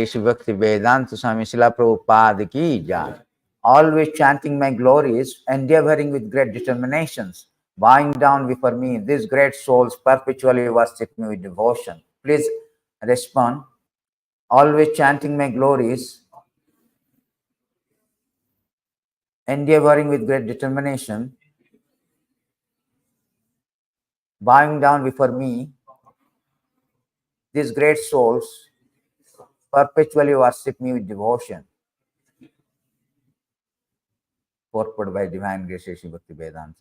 Bhakti Vedanta Swami Srila Prabhupada ki jai. Always chanting my glories, endeavoring with great determinations, bowing down before me, these great souls perpetually worship me with devotion. Please respond. Always chanting my glories, endeavoring with great determination, bowing down before me, these great souls perpetually worship me with devotion. Purport by Divine Grace Sri Bhakti Vedanta.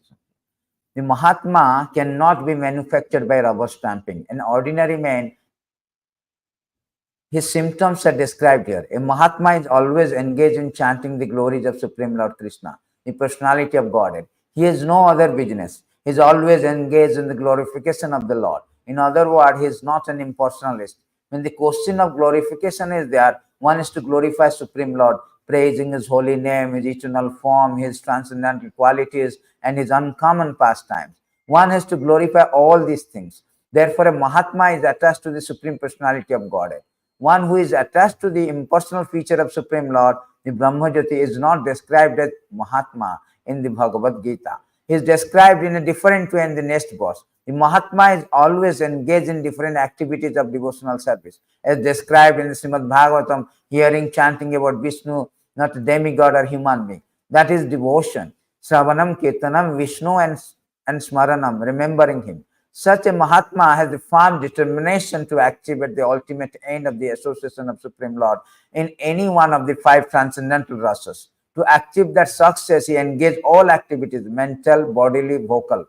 The Mahatma cannot be manufactured by rubber stamping. An ordinary man, his symptoms are described here. A Mahatma is always engaged in chanting the glories of Supreme Lord Krishna, the personality of Godhead. He has no other business. He is always engaged in the glorification of the Lord. In other words, he is not an impersonalist. When the question of glorification is there, one is to glorify Supreme Lord, praising his holy name, his eternal form, his transcendental qualities, and his uncommon pastimes. One has to glorify all these things. Therefore, a Mahatma is attached to the Supreme Personality of Godhead. One who is attached to the impersonal feature of Supreme Lord, the Brahmajyoti, is not described as Mahatma in the Bhagavad Gita. He is described in a different way in the next verse. The Mahatma is always engaged in different activities of devotional service, as described in the Srimad Bhagavatam, hearing chanting about Vishnu, not a demigod or human being. That is devotion. Sravanam, Kirtanam, Vishnu and Smaranam, remembering him. Such a Mahatma has a firm determination to achieve at the ultimate end of the association of Supreme Lord in any one of the 5 transcendental rasas. To achieve that success, he engaged all activities, mental, bodily, vocal,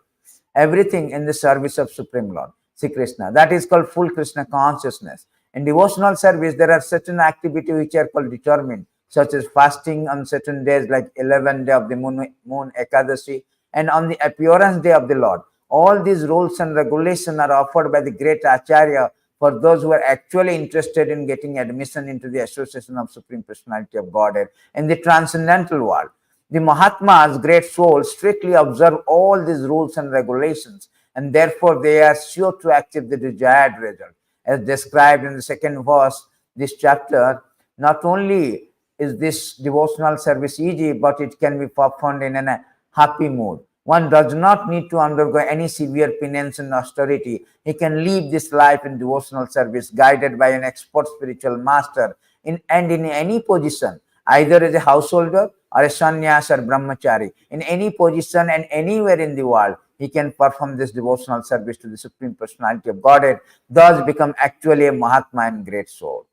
everything in the service of Supreme Lord, Sri Krishna. That is called full Krishna consciousness. In devotional service, there are certain activities which are called determined, such as fasting on certain days like 11th day of the moon Ekadashi, and on the appearance day of the Lord. All these rules and regulations are offered by the great Acharya for those who are actually interested in getting admission into the association of Supreme Personality of Godhead in the transcendental world. The Mahatmas, great souls, strictly observe all these rules and regulations, and therefore they are sure to achieve the desired result. As described in the second verse, this chapter, not only is this devotional service easy, but it can be performed in a happy mood. One does not need to undergo any severe penance and austerity. He can live this life in devotional service, guided by an expert spiritual master, in any position, either as a householder or a sannyas or brahmachari. In any position and anywhere in the world, he can perform this devotional service to the Supreme Personality of Godhead, thus become actually a Mahatma and great soul.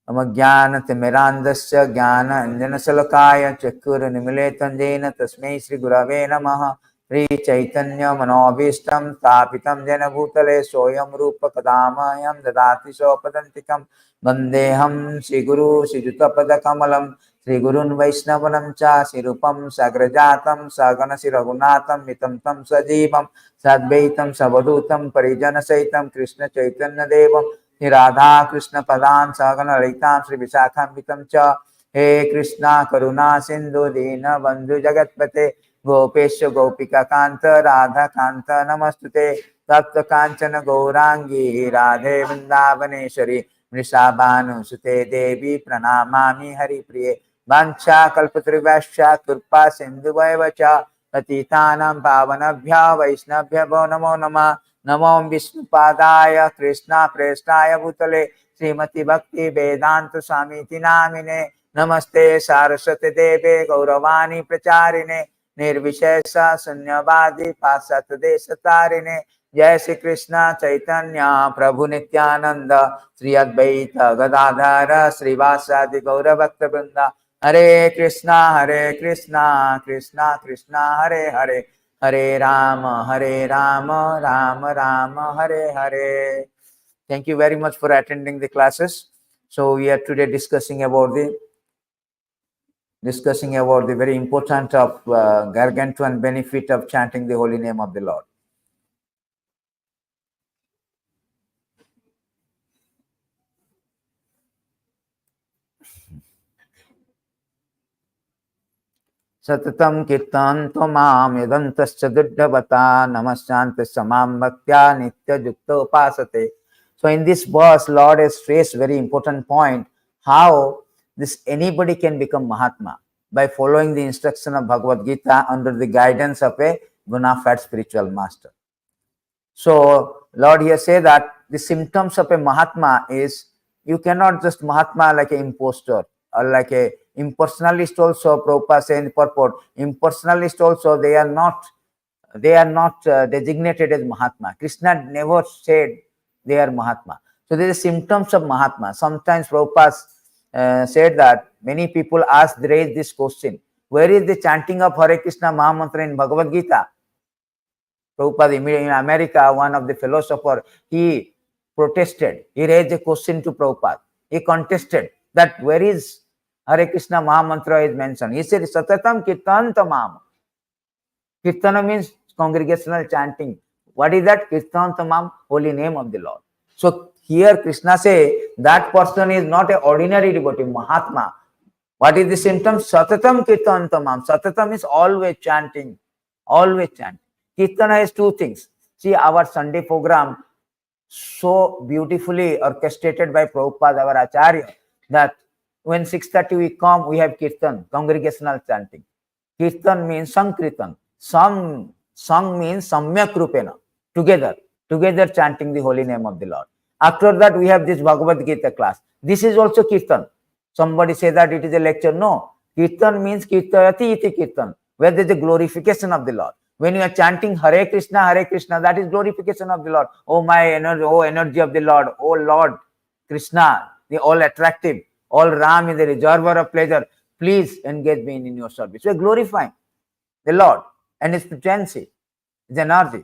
ज्ञानतिमिरान्धस्य ज्ञानाञ्जनशलाकया चक्षुरुन्मीलितं येन तस्मै श्रीगुरवे नमः। श्रीचैतन्यमनोभीष्टं स्थापितं येन भूतले सोऽयं रूपकदा मह्यं ददाति स्वपदान्तिकं। वन्देऽहं श्रीगुरु श्रीयुतपदकमलं श्रीगुरून् वैष्णवं च श्रीरूपं साग्रजातं सगणशिरघुनाथं वितं तं सजीवं साद्वैतं सवधूतं परिजनसहितं कृष्णचैतन्यदेवं श्री राधा कृष्ण पदान सगन ललितां श्री विशाखान्वितं च। हे कृष्णा करुणा सिंधु दीन बंधु जगत्पते गोपेश गोपिका कांत राधा कांत नमस्तुते। तप्त कांचन गौरांगी राधे वृंदावनेश्वरी वृषभानुसुते देवी प्रणमामि हरिप्रिये। वाञ्छा कल्पतरुभ्यश्च कृपा सिन्धुभ्येव च पतितानां पावनेभ्यो वैष्णवेभ्यो नमो नमः। नमो विष्णुपादाय कृष्णा प्रेष्ठाय भूतले श्रीमती भक्ति वेदांत स्वामी नामिने। नमस्ते सारस्वती देवे गौरवाणी प्रचारिणे निर्विशेष शून्यवादी पाश्चात्य देश तारिणे। जय श्री कृष्ण चैतन्य प्रभु नित्यानंद श्री अद्वैत गदाधर श्रीवासादि गौरभक्त वृंद। हरे कृष्णा कृष्णा कृष्णा हरे हरे, हरे Ram Ram Ram Hare Hare. Thank you very much for attending the classes. So we are today discussing about the very important of Gargantuan benefit of chanting the holy name of the Lord. Satatam kirtan tomam yadantascha duddhavata namasyante samam bhaktya nitya yukta upasate So in this verse, Lord has stressed very important point, how this anybody can become Mahatma by following the instruction of Bhagavad Gita under the guidance of a bona fide spiritual master. So Lord here say that the symptoms of a Mahatma is, you cannot just Mahatma like an impostor or like a impersonalist also. Prabhupada say in the purport, impersonalist also, they are not designated as Mahatma. Krishna never said they are Mahatma. So there are symptoms of Mahatma. Sometimes Prabhupada said that many people raise this question, where is the chanting of Hare Krishna Mahamantra in Bhagavad Gita? Prabhupada in America, one of the philosophers, he protested. He raised a question to Prabhupada. He contested that where is Hare Krishna Mahamantra is mentioned. He said, Satatam Kirtantamam. Kirtana means congregational chanting. What is that? Kirtantamam, holy name of the Lord. So here Krishna say that person is not an ordinary devotee, Mahatma. What is the symptom? Satatam Kirtantamam. Satatam is always chanting. Always chanting. Kirtana has two things. See, our Sunday program so beautifully orchestrated by Prabhupada, our Acharya, that when 6:30 we come, we have Kirtan, congregational chanting. Kirtan means Sankirtan. Sang means Samyak Rupena, together chanting the holy name of the Lord. After that, we have this Bhagavad Gita class. This is also Kirtan. Somebody say that it is a lecture. No. Kirtan means Kirtayati iti Kirtan, where there is a glorification of the Lord. When you are chanting Hare Krishna, that is glorification of the Lord. Oh my energy, oh energy of the Lord, oh Lord Krishna, the all attractive, all Ram is the reservoir of pleasure. Please engage me in your service. We are glorifying the Lord and His potency, His energy.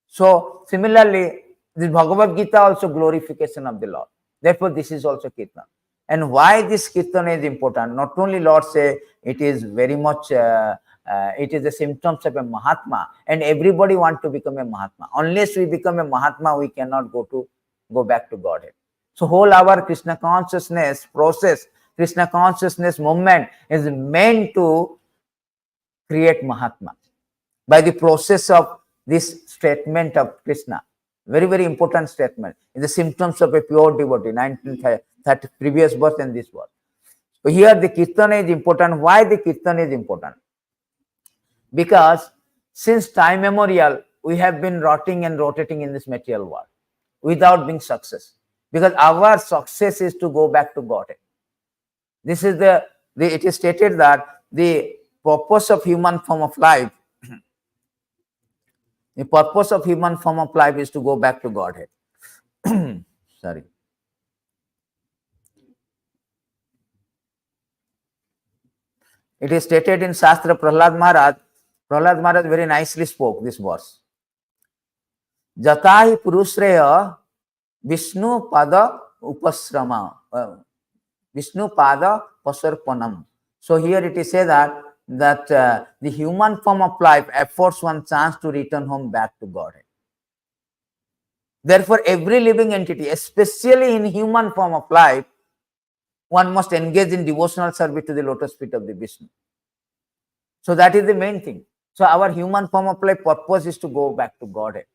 So similarly, this Bhagavad Gita also glorification of the Lord. Therefore, this is also Kirtan. And why this Kirtan is important? Not only Lord say it is very much, it is the symptoms of a Mahatma, and everybody want to become a Mahatma. Unless we become a Mahatma, we cannot go back to Godhead. So whole our Krishna consciousness process, Krishna consciousness movement is meant to create Mahatma by the process of this statement of Krishna. Very, very important statement. In the symptoms of a pure devotee, 1930 previous verse and this verse. So here the Kirtan is important. Why the Kirtan is important? Because since time memorial, we have been rotting and rotating in this material world without being success. Because our success is to go back to Godhead. This is it is stated that the purpose of human form of life, the purpose of human form of life is to go back to Godhead. Sorry. It is stated in Shastra, Prahlad Maharaj very nicely spoke this verse. Jatahi Purusreya Vishnu Pada Upasrama, Vishnu Pada Pasarpanam. So here it is said that the human form of life affords one chance to return home back to Godhead. Therefore, every living entity, especially in human form of life, one must engage in devotional service to the lotus feet of the Vishnu. So that is the main thing. So our human form of life purpose is to go back to Godhead.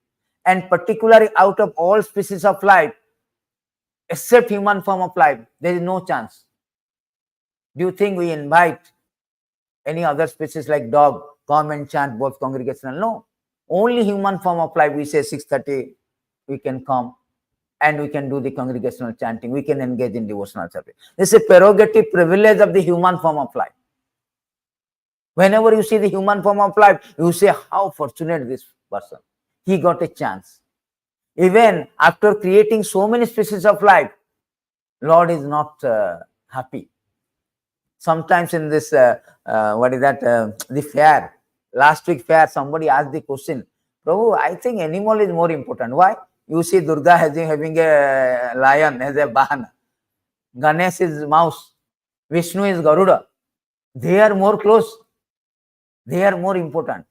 And particularly out of all species of life, except human form of life, there is no chance. Do you think we invite any other species like dog, come and chant both congregational? No. Only human form of life, we say 6:30, we can come and we can do the congregational chanting. We can engage in devotional service. This is a prerogative privilege of the human form of life. Whenever you see the human form of life, you say, how fortunate this person. He got a chance. Even after creating so many species of life, Lord is not happy. Sometimes in this, the fair, last week fair, somebody asked the question, Prabhu, I think animal is more important. Why? You see Durga having a lion as a bahana. Ganesh is mouse. Vishnu is Garuda. They are more close. They are more important.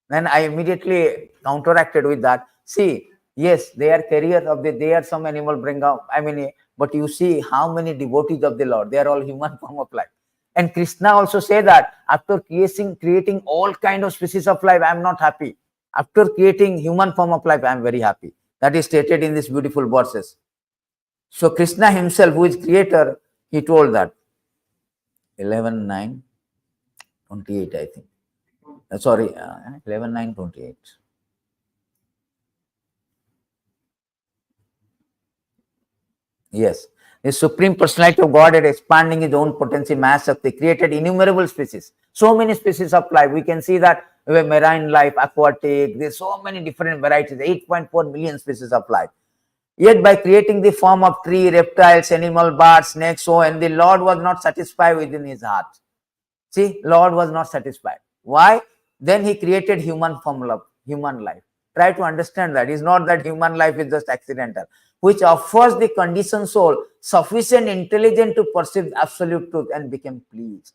Then I immediately counteracted with that. See, yes, they are carriers of they are some animal bring out. But you see how many devotees of the Lord, they are all human form of life. And Krishna also say that after creating all kind of species of life, I am not happy. After creating human form of life, I am very happy. That is stated in these beautiful verses. So Krishna himself, who is creator, he told that 11:9:28, I think. Sorry, 11:9:28. Yes. The Supreme Personality of Godhead, expanding his own potency, mass Shakti, created innumerable species. So many species of life. We can see that we have marine life, aquatic, there's so many different varieties, 8.4 million species of life. Yet by creating the form of tree, reptiles, animal, birds, snakes, so and the Lord was not satisfied within his heart. See, Lord was not satisfied. Why? Then he created human form of human life. Try to understand that. It's not that human life is just accidental, which offers the conditioned soul sufficient intelligence to perceive absolute truth and become pleased.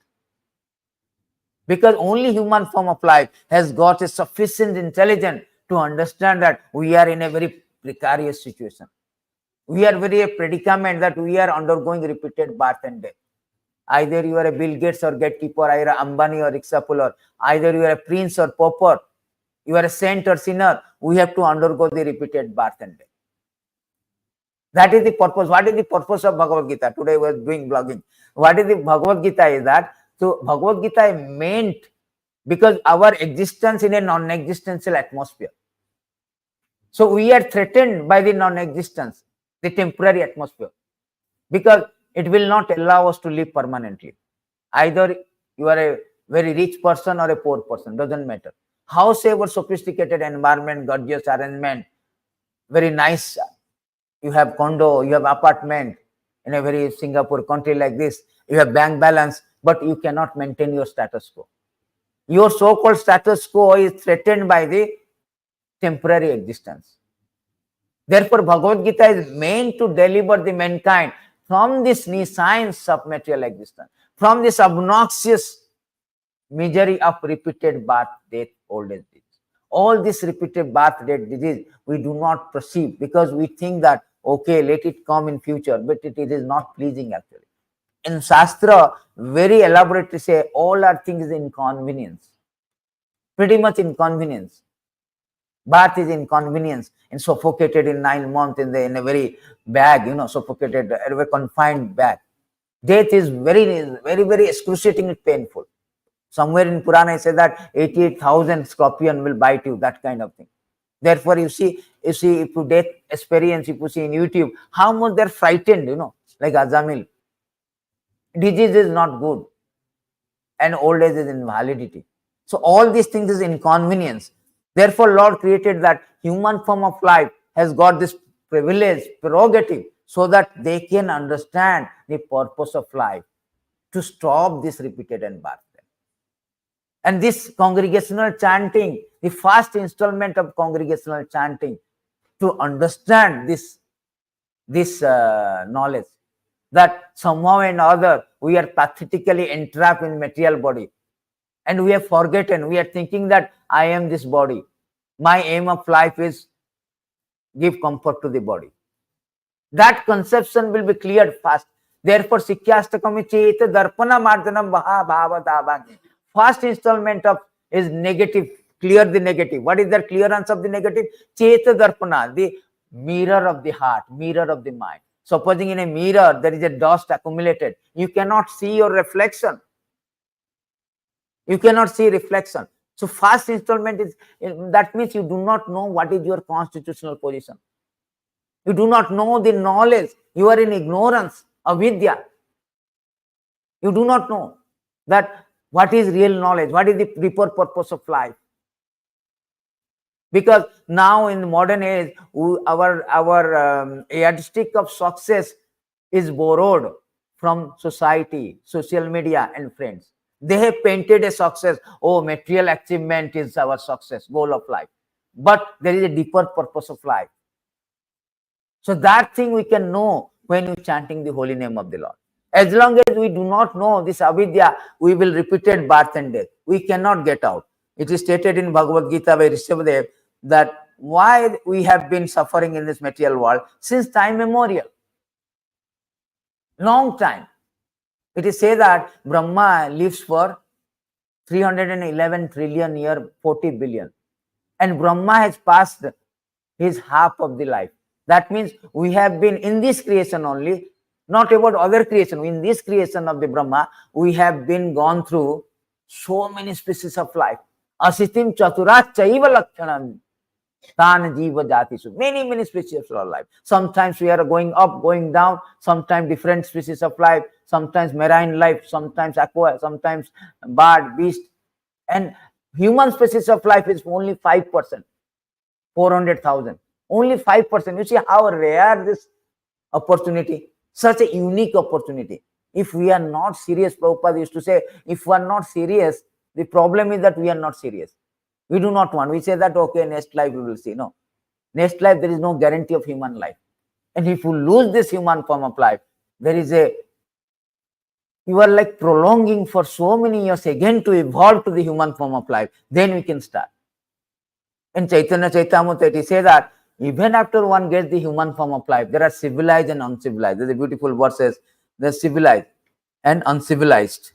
Because only human form of life has got a sufficient intelligence to understand that we are in a very precarious situation. We are very a predicament that we are undergoing repeated birth and death. Either you are a Bill Gates or gatekeeper, either Ambani or rickshaw puller, either you are a prince or pauper, you are a saint or sinner, we have to undergo the repeated birth and death. That is the purpose. What is the purpose of Bhagavad Gita? Today we are doing blogging. What is the Bhagavad Gita is that? So Bhagavad Gita is meant because our existence in a non-existential atmosphere. So we are threatened by the non-existence, the temporary atmosphere, because it will not allow us to live permanently. Either you are a very rich person or a poor person, doesn't matter. However sophisticated environment, gorgeous arrangement, very nice, you have condo, you have apartment in a very Singapore country like this, you have bank balance, but you cannot maintain your status quo. Your so-called status quo is threatened by the temporary existence. Therefore, Bhagavad Gita is meant to deliver the mankind from this science of material existence, from this obnoxious misery of repeated birth, death, old age disease. All this repeated birth, death, disease, we do not perceive because we think that, okay, let it come in future, but it is not pleasing actually. In Shastra, very elaborately say, all our things is inconvenience. Pretty much inconvenience. Birth is inconvenience and suffocated in 9 months in a very bag, suffocated, a very confined bag. Death is very, very excruciatingly painful. Somewhere in Purana, it says that 88,000 scorpion will bite you, that kind of thing. Therefore, you see, if you death experience, if you see in YouTube, how much they're frightened, like Azamil. Disease is not good, and old age is invalidity. So all these things is inconvenience. Therefore, Lord created that human form of life has got this privilege, prerogative, so that they can understand the purpose of life, to stop this repeated and birth. And this congregational chanting, the first installment of congregational chanting, to understand this knowledge, that somehow and other we are pathetically entrapped in material body, and we have forgotten, we are thinking that I am this body. My aim of life is give comfort to the body. That conception will be cleared fast. Therefore, Sikhyastakam Cheta Darpana Mardanam Vaha Bhava Davani. First installment of is negative, clear the negative. What is the clearance of the negative? Cheta Darpana, the mirror of the heart, mirror of the mind. Supposing in a mirror there is a dust accumulated, you cannot see your reflection. You cannot see reflection. So first installment is, that means you do not know what is your constitutional position. You do not know the knowledge. You are in ignorance, avidya. You do not know that what is real knowledge, what is the proper purpose of life. Because now in the modern age, our yardstick of success is borrowed from society, social media, and friends. They have painted a success. Oh, material achievement is our success, goal of life. But there is a deeper purpose of life. So that thing we can know when we chanting the holy name of the Lord. As long as we do not know this avidya, we will repeated birth and death. We cannot get out. It is stated in Bhagavad Gita by Rishabhadev that why we have been suffering in this material world since time memorial. Long time. It is said that Brahma lives for 311 trillion year, 40 billion. And Brahma has passed his half of the life. That means we have been in this creation only, not about other creation. In this creation of the Brahma, we have been gone through so many species of life. Asitim chaturat chaiva lakshanam tan jiva jatisu. Many species of life. Sometimes we are going up, going down, sometimes different species of life, sometimes marine life, sometimes aqua, sometimes bird, beast. And human species of life is only 5%, 400,000. Only 5%. You see how rare this opportunity, such a unique opportunity. If we are not serious, Prabhupada used to say, if we are not serious, the problem is that we are not serious. We do not want. We say that, okay, next life we will see. No. Next life, there is no guarantee of human life. And if you lose this human form of life, there is you are like prolonging for so many years again to evolve to the human form of life. Then we can start. In Chaitanya Chaitamrita, it says that even after one gets the human form of life, there are civilized and uncivilized. There's a beautiful verse says, there's civilized and uncivilized.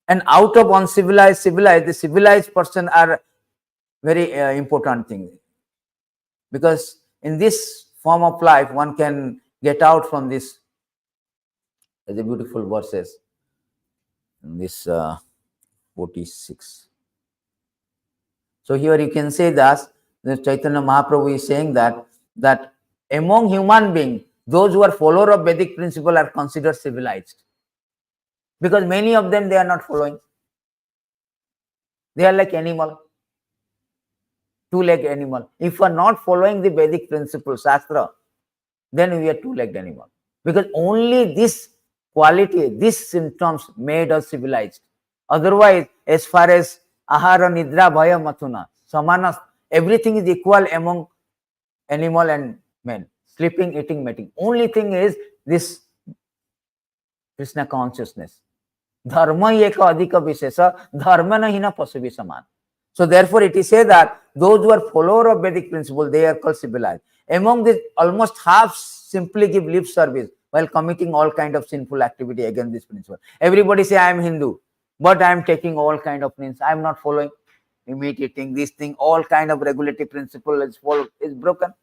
And out of uncivilized, civilized, the civilized person are very important thing. Because in this form of life, one can get out from this. There's a beautiful verses in this 46. So here you can say that the Chaitanya Mahaprabhu is saying that among human beings, those who are followers of Vedic principle are considered civilized. Because many of them, they are not following. They are like animal, two-legged animal. If we are not following the Vedic principle, Shastra, then we are two-legged animal. Because only this quality, these symptoms made us civilized. Otherwise, as far as ahara, nidra, bhaya, mathuna, samana, everything is equal among animal and men. Sleeping, eating, mating. Only thing is this Krishna consciousness. Dharma eka adhika vishesha, dharma na hina pasavi saman. So therefore it is said that those who are followers of Vedic principle, they are called civilized. Among this, almost half simply give lip service while committing all kind of sinful activity against this principle. Everybody say, I am Hindu, but I am taking all kind of means. I am not following, imitating this thing, all kind of regulatory principle is broken.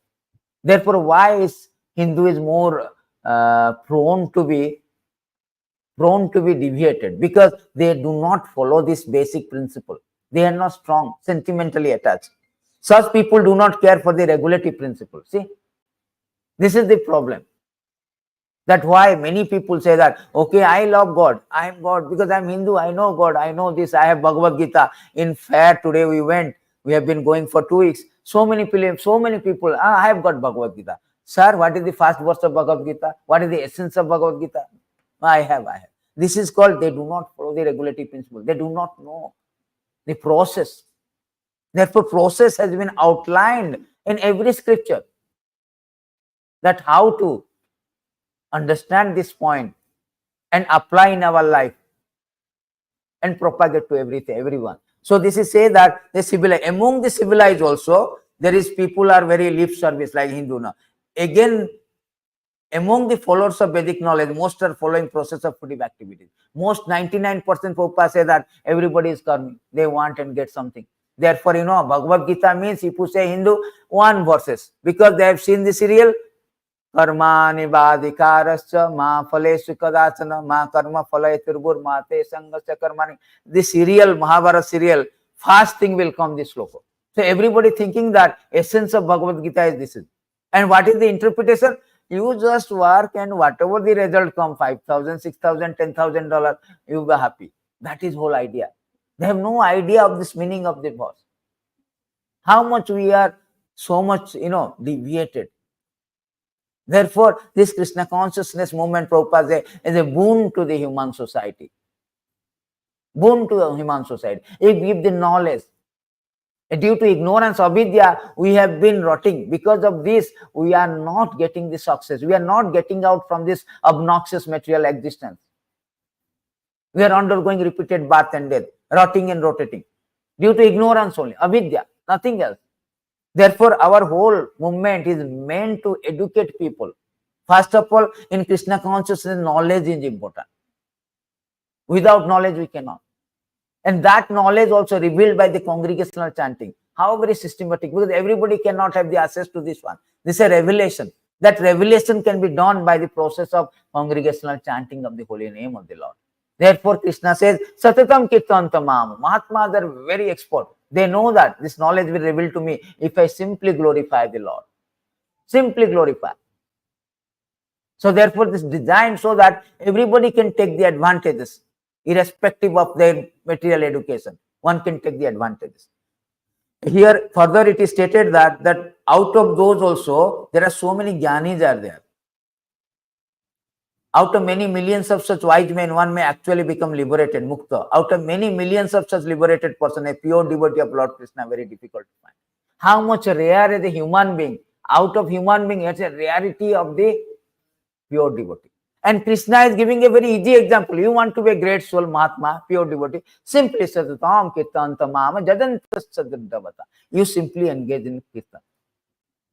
Therefore, why is Hindu is more prone to be deviated? Because they do not follow this basic principle. They are not strong, sentimentally attached. Such people do not care for the regulatory principle. See, this is the problem. That's why many people say that, okay, I love God. I am God because I am Hindu. I know God. I know this. I have Bhagavad Gita. In fair today we have been going for 2 weeks. So many people, I have got Bhagavad Gita. Sir, what is the first verse of Bhagavad Gita? What is the essence of Bhagavad Gita? I have. This is called, they do not follow the regulatory principle. They do not know the process. Therefore, process has been outlined in every scripture. That how to understand this point and apply in our life and propagate to everyone. So this is say that the civilized, among the civilized also, there is people are very lip service like Hindu now. Again, among the followers of Vedic knowledge, most are following process of fruitive activities. Most 99% Prabhupada say that everybody is karmi. They want and get something. Therefore, Bhagavad Gita means if you say Hindu, one verses. Because they have seen the serial, karmani vadhikarascha ma phaleshu kadachana ma karma phalayeturbur mate sangasya karmani. The serial, Mahabharata serial, first thing will come this sloka. So everybody thinking that essence of Bhagavad Gita is this. And what is the interpretation? You just work and whatever the result come, $5,000, $6,000, $10,000, you will be happy. That is whole idea. They have no idea of this meaning of the verse. How much we are so much, deviated. Therefore, this Krishna consciousness movement, Prabhupada is a boon to the human society. Boon to the human society. It gives the knowledge. Due to ignorance, avidya, we have been rotting. Because of this, we are not getting the success. We are not getting out from this obnoxious material existence. We are undergoing repeated birth and death, rotting and rotating. Due to ignorance only, avidya, nothing else. Therefore, our whole movement is meant to educate people. First of all, in Krishna consciousness, knowledge is important. Without knowledge, we cannot. And that knowledge also revealed by the congregational chanting. How very systematic? Because everybody cannot have the access to this one. This is a revelation. That revelation can be done by the process of congregational chanting of the holy name of the Lord. Therefore, Krishna says, Satatam Kirtantamam. Mahatmas are very expert. They know that this knowledge will reveal to me if I simply glorify the Lord. Simply glorify. So therefore, this is designed so that everybody can take the advantages, irrespective of their material education. One can take the advantages. Here, further it is stated that out of those also, there are so many jnanis are there. Out of many millions of such wise men, one may actually become liberated, mukta. Out of many millions of such liberated person, a pure devotee of Lord Krishna, very difficult to find. How much rare is a human being? Out of human being, it's a rarity of the pure devotee. And Krishna is giving a very easy example. You want to be a great soul, Mahatma, pure devotee, simply Satatam Kirtantamam Jadantasadaddavata. You simply engage in Kirtan.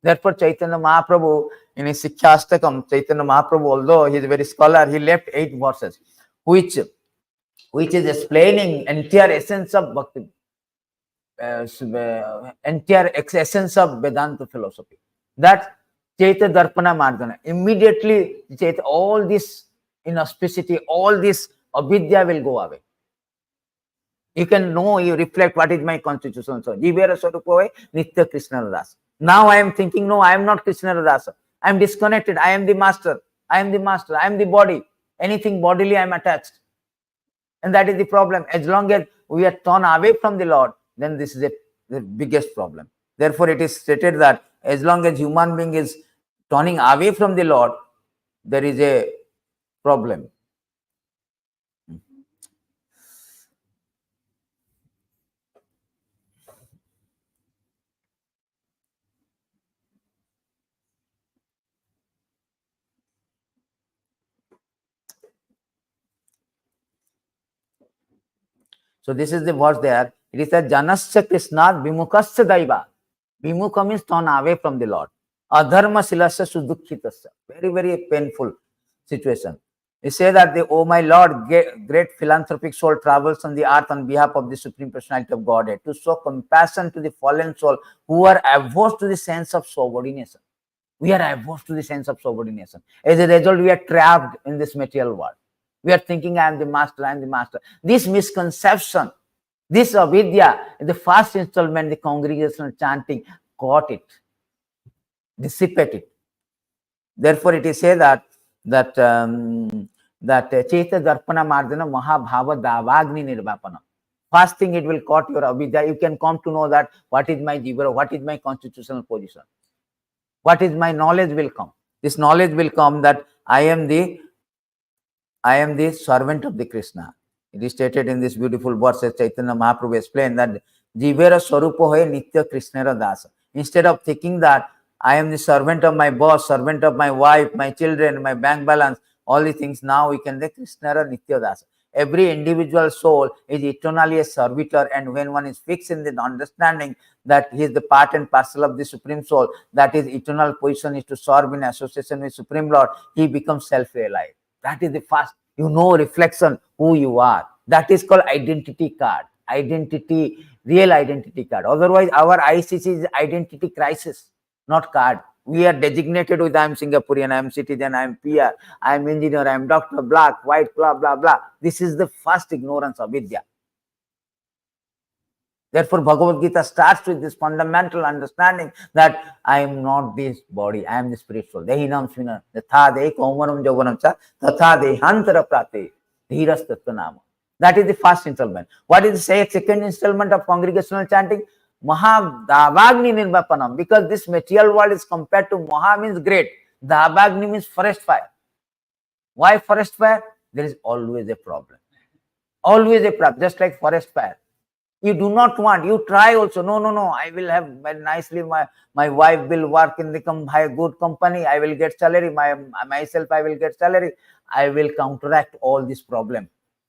Therefore, Chaitanya Mahaprabhu, in his Sikhyastakam, Chaitanya Mahaprabhu, although he is a very scholar, he left 8 verses, which is explaining entire essence of Bhakti, entire essence of Vedanta philosophy. That Chaita Darpana Mardana. Immediately, all this inauspicity, all this avidya will go away. You can know, you reflect what is my constitution. So, Jivera Swarupa Nitya Krishna dāsa. Now I am thinking, no, I am not Krishna dāsa. I am disconnected. I am the master. I am the master. I am the body. Anything bodily, I am attached. And that is the problem. As long as we are torn away from the Lord, then this is the biggest problem. Therefore, it is stated that as long as human being is turning away from the Lord, there is a problem. So this is the verse there. It is that Janasya Krishnat Vimukasya Daiva. Vimuka means torn away from the Lord. Adharma Silasya Sudukhitasya. Very, very painful situation. He says that, oh my Lord, great philanthropic soul travels on the earth on behalf of the Supreme Personality of Godhead to show compassion to the fallen soul who are averse to the sense of subordination. We are averse to the sense of subordination. As a result, we are trapped in this material world. We are thinking, I am the master, I am the master. This misconception, this avidya, in the first installment, the congregational chanting, caught it, dissipate it. Therefore, it is said that Chaita Darpana Mardana Mahabhava Davagni Nirvapana. First thing, it will caught your avidya. You can come to know that what is my jivara, what is my constitutional position, what is my knowledge will come. This knowledge will come that I am the servant of the Krishna. It is stated in this beautiful verse, as Chaitanya Mahaprabhu explained, that Jivera Swarupa hoye Nitya Krishnara dāsa. Instead of thinking that I am the servant of my boss, servant of my wife, my children, my bank balance, all the things, now we can say Krishnara Nitya dāsa. Every individual soul is eternally a servitor, and when one is fixed in the understanding that he is the part and parcel of the Supreme Soul, that his eternal position is to serve in association with Supreme Lord, he becomes self-realized. That is the first, reflection who you are. That is called identity card. Identity, real identity card. Otherwise, our ICC is identity crisis, not card. We are designated with I am Singaporean, I am citizen, I am PR, I am engineer, I am doctor, black, white, blah, blah, blah. This is the first ignorance of Vidya. Therefore, Bhagavad Gita starts with this fundamental understanding that I am not this body, I am the spirit soul. Dehinam svina, yatha dehi kaumaram javanam cha, tatha dehantara prate, dhiras tattvanama. That is the first installment. What is the second installment of congregational chanting? Mahabhavagni nirvapanam. Because this material world is compared to Maha means great. Dhavagni means forest fire. Why forest fire? There is always a problem. Always a problem, just like forest fire. You do not want, you try also, no, I will have nicely, my wife will work in the good company, I will get salary, myself I will get salary, I will counteract all this problem.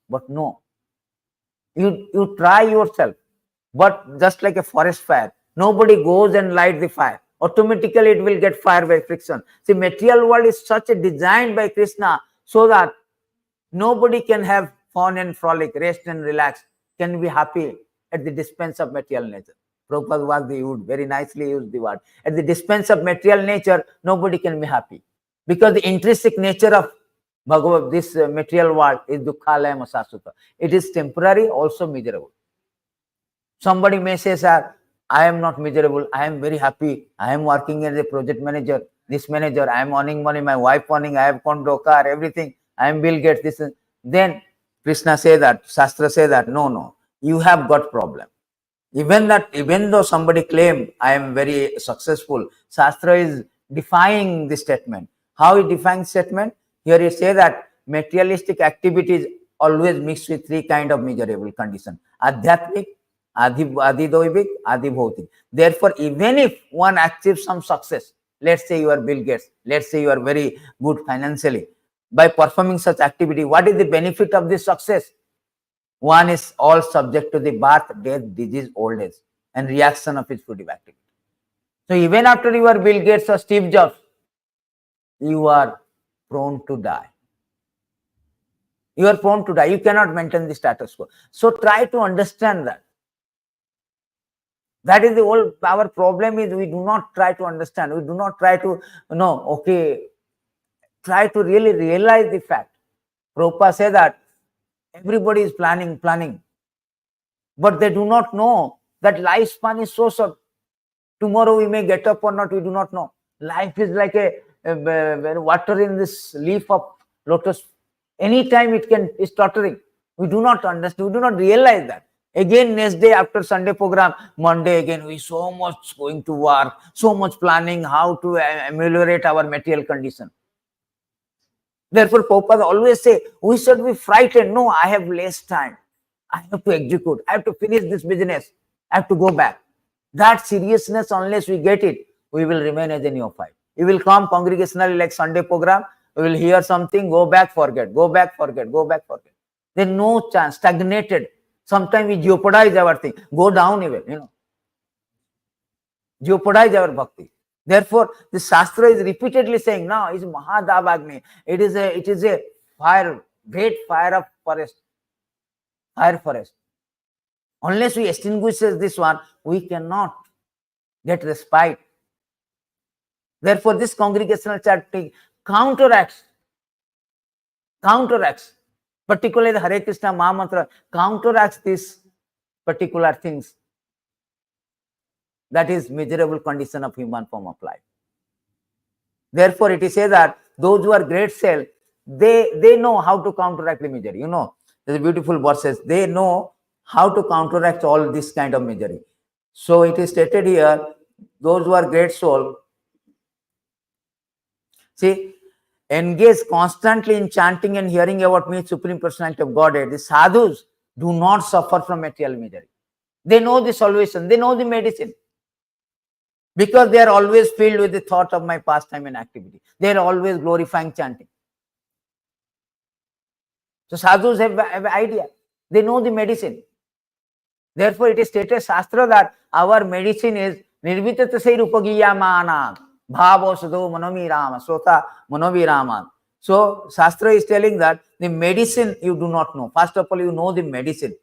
But no, you try yourself, but just like a forest fire, nobody goes and light the fire. Automatically it will get fire by friction. See, material world is such a design by Krishna so that nobody can have fun and frolic, rest and relax, can be happy at the dispense of material nature. Prabhupada was the wood, very nicely used the word. At the dispense of material nature, nobody can be happy. Because the intrinsic nature of Bhagavad, this material world is dukkhalaya masasuta. It is temporary, also miserable. Somebody may say, sir, I am not miserable, I am very happy, I am working as a project manager, this manager, I am earning money, my wife earning, I have condo, car, everything, I am Bill Gates, this. Then Krishna say that, Shastra say that, no, you have got problem. Even though somebody claim I am very successful, Shastra is defying the statement. How it defines statement? Here it say that materialistic activities always mixed with three kind of miserable condition: adhyatmic, adhidoivik, adhibhautik. Therefore, even if one achieves some success, let's say you are Bill Gates, let's say you are very good financially, by performing such activity, what is the benefit of this success? One is all subject to the birth, death, disease, old age, and reaction of its fruitive activity. So even after you are Bill Gates or Steve Jobs, you are prone to die. You are prone to die. You cannot maintain the status quo. So try to understand that. That is the whole, our problem is we do not try to understand. We do not try to, try to really realize the fact. Prabhupada said that everybody is planning, but they do not know that lifespan is so short. Tomorrow we may get up or not, we do not know. Life is like a water in this leaf of lotus. Anytime it is tottering. We do not understand, we do not realize that. Again, next day after Sunday program, Monday again, we so much going to work, so much planning how to ameliorate our material condition. Therefore, Prabhupada always say, we should be frightened. No, I have less time. I have to execute. I have to finish this business. I have to go back. That seriousness, unless we get it, we will remain as a neophyte. We will come congregationally like Sunday program. We will hear something, go back, forget, go back, forget, go back, forget. There's no chance, stagnated. Sometimes we jeopardize our thing, go down even, jeopardize our bhakti. Therefore, the Shastra is repeatedly saying, no, it's Mahadavagni. It is a fire, great fire of forest. Fire forest. Unless we extinguish this one, we cannot get respite. Therefore, this congregational chanting counteracts, particularly the Hare Krishna Mahamantra counteracts these particular things. That is miserable condition of human form of life. Therefore, it is said that those who are great self, they know how to counteract the misery. There's beautiful verses. They know how to counteract all this kind of misery. So it is stated here, those who are great soul, see, engage constantly in chanting and hearing about me, Supreme Personality of Godhead. The sadhus do not suffer from material misery. They know the solution, they know the medicine. Because they are always filled with the thought of my pastime and activity. They are always glorifying chanting. So sadhus have an idea. They know the medicine. Therefore, it is stated Shastra that our medicine is nirvitata sai rupagiyamana bhava sado manovirama sota manovirama. So Shastra is telling that the medicine you do not know. First of all, you know the medicine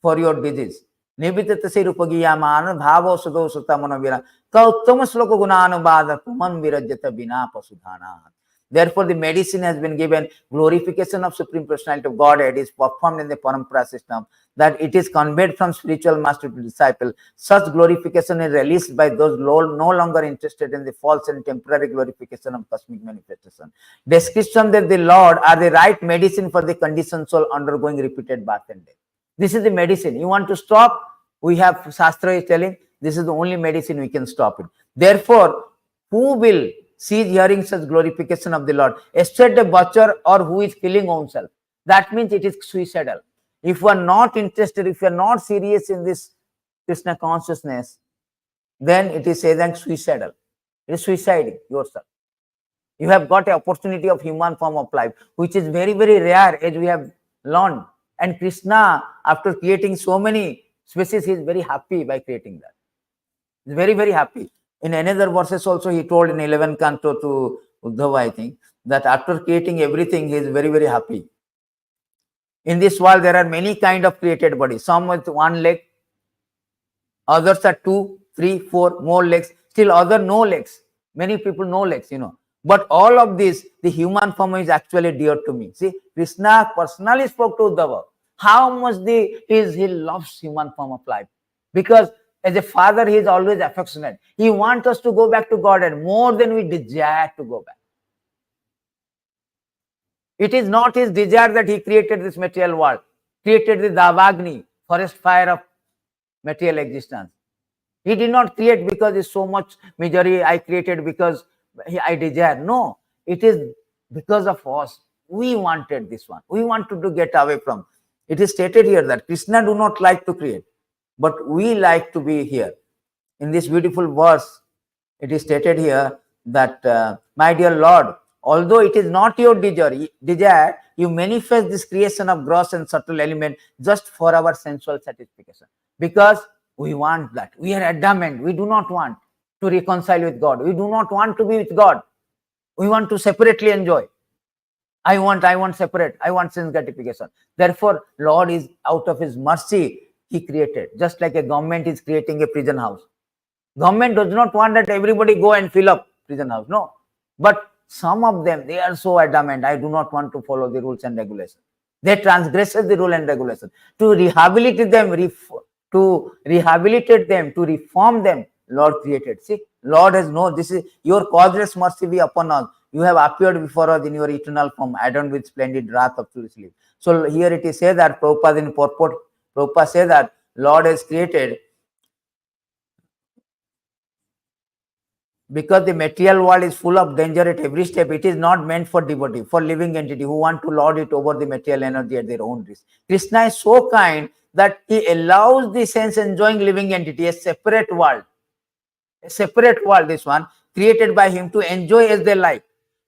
for your disease. Nirvitata sai rupagiyamana bhava sado sota manovirama ka uttama sloka gunanubada kuman virajyata bina pasudhana. Therefore, the medicine has been given. Glorification of Supreme Personality of Godhead is performed in the Parampara system, that it is conveyed from spiritual master to disciple. Such glorification is released by those no longer interested in the false and temporary glorification of cosmic manifestation. Description that the Lord are the right medicine for the conditioned soul undergoing repeated birth and death. This is the medicine. You want to stop? We have Shastra is telling this is the only medicine we can stop it. Therefore, who will cease hearing such glorification of the Lord, except a butcher or who is killing oneself? That means it is suicidal. If you are not interested, if you are not serious in this Krishna consciousness, then it is said that suicidal. It is suiciding yourself. You have got an opportunity of human form of life, which is very, very rare, as we have learned. And Krishna, after creating so many species, he is very happy by creating that. He is very, very happy. In another verses also, he told in 11th canto to Uddhava, I think, that after creating everything, he is very, very happy. In this world, there are many kind of created bodies. Some with one leg, Others are 2, 3, 4 more legs. Still other no legs. Many people no legs, But all of this, the human form is actually dear to me. See, Krishna personally spoke to Uddhava. How much he loves human form of life. Because as a father, he is always affectionate. He wants us to go back to Godhead more than we desire to go back. It is not his desire that he created this material world, created the Davagni, forest fire of material existence. He did not create because it's so much misery. I created because I desire. No, it is because of us. We wanted this one. We wanted to get away from. It is stated here that Krishna do not like to create, but we like to be here. In this beautiful verse, it is stated here that, my dear Lord, although it is not your desire, you manifest this creation of gross and subtle element just for our sensual satisfaction. Because we want that. We are adamant. We do not want to reconcile with God. We do not want to be with God. We want to separately enjoy. I want separate. I want sense gratification. Therefore, Lord is out of his mercy, he created. Just like a government is creating a prison house. Government does not want that everybody go and fill up prison house. No. But some of them, they are so adamant. I do not want to follow the rules and regulations. They transgress the rule and regulation. To rehabilitate them, to reform them, Lord created. See, Lord has known this is your causeless mercy be upon us. You have appeared before us in your eternal form, adorned with splendid wrath of sleep. So here it is said that Prabhupada in purport, Prabhupada says that Lord has created because the material world is full of danger at every step. It is not meant for devotee, for living entity who want to lord it over the material energy at their own risk. Krishna is so kind that he allows the sense enjoying living entity, a separate world, this one, created by him to enjoy as they like.